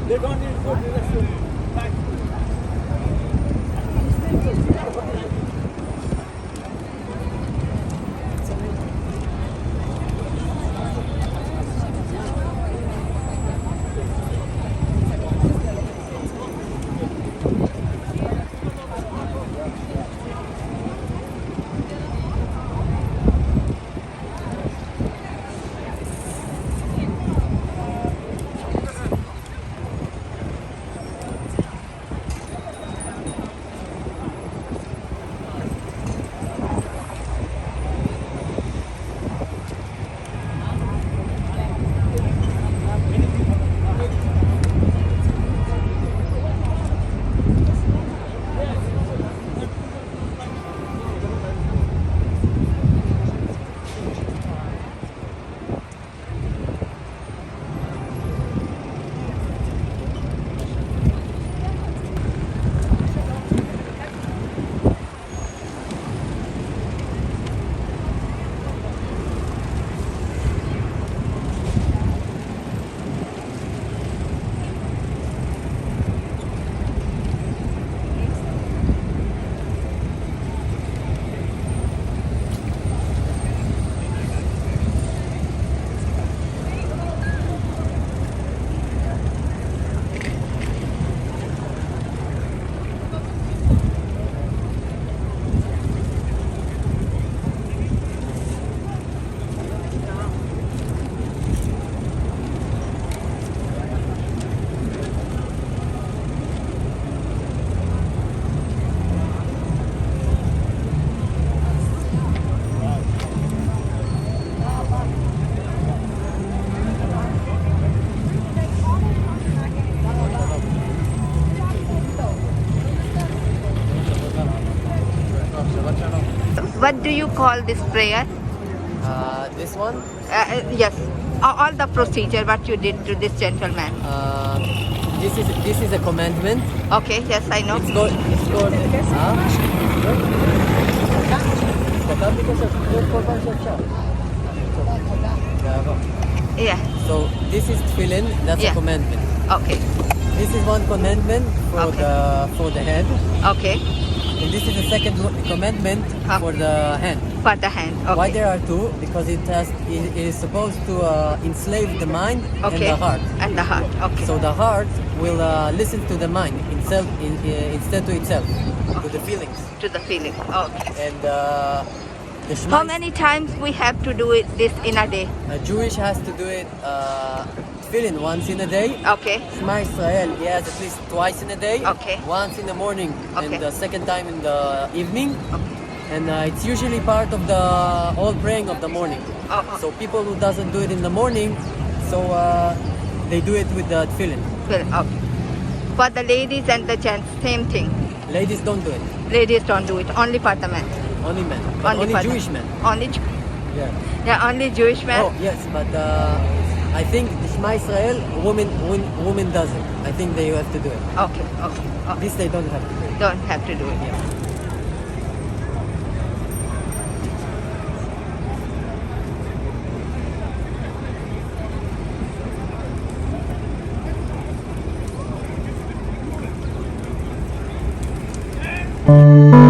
They don't need to go to the restaurant. What do you call this prayer? This one? Yes. All the procedure what you did to this gentleman. This is a commandment. Okay. Yes, I know. It's called. Yeah. So this is tefillin. That's Yeah. a commandment. Okay. This is one commandment for Okay. the head, Okay. and this is the second commandment for the hand. For the hand. Okay. Why there are two? Because it is supposed to enslave the mind and Okay. the heart. And the heart. Okay. So the heart will listen to the mind itself instead to itself, to the feelings. To the feeling. Okay. And the Shema. How many times we have to do it this in a day? A Jewish has to do it tefillin once in a day. Okay. Shema Israel, he has at least twice in a day. Okay. Once in the morning Okay. and the second time in the evening. Okay. And it's usually part of the whole praying of the morning. So people who doesn't do it in the morning, so they do it with the tefillin. Well, okay. For the ladies and the gents, same thing. Ladies don't do it. Ladies don't do it. Only for the men. Only men. But only for the- Jewish men. Only. Yeah. Yeah. Only Jewish men. Oh yes, but I think the Shema Israel, women does it. I think they have to do it. Okay. Okay. Okay. This they don't have to do it. Don't have to do it. Yeah. Thank you.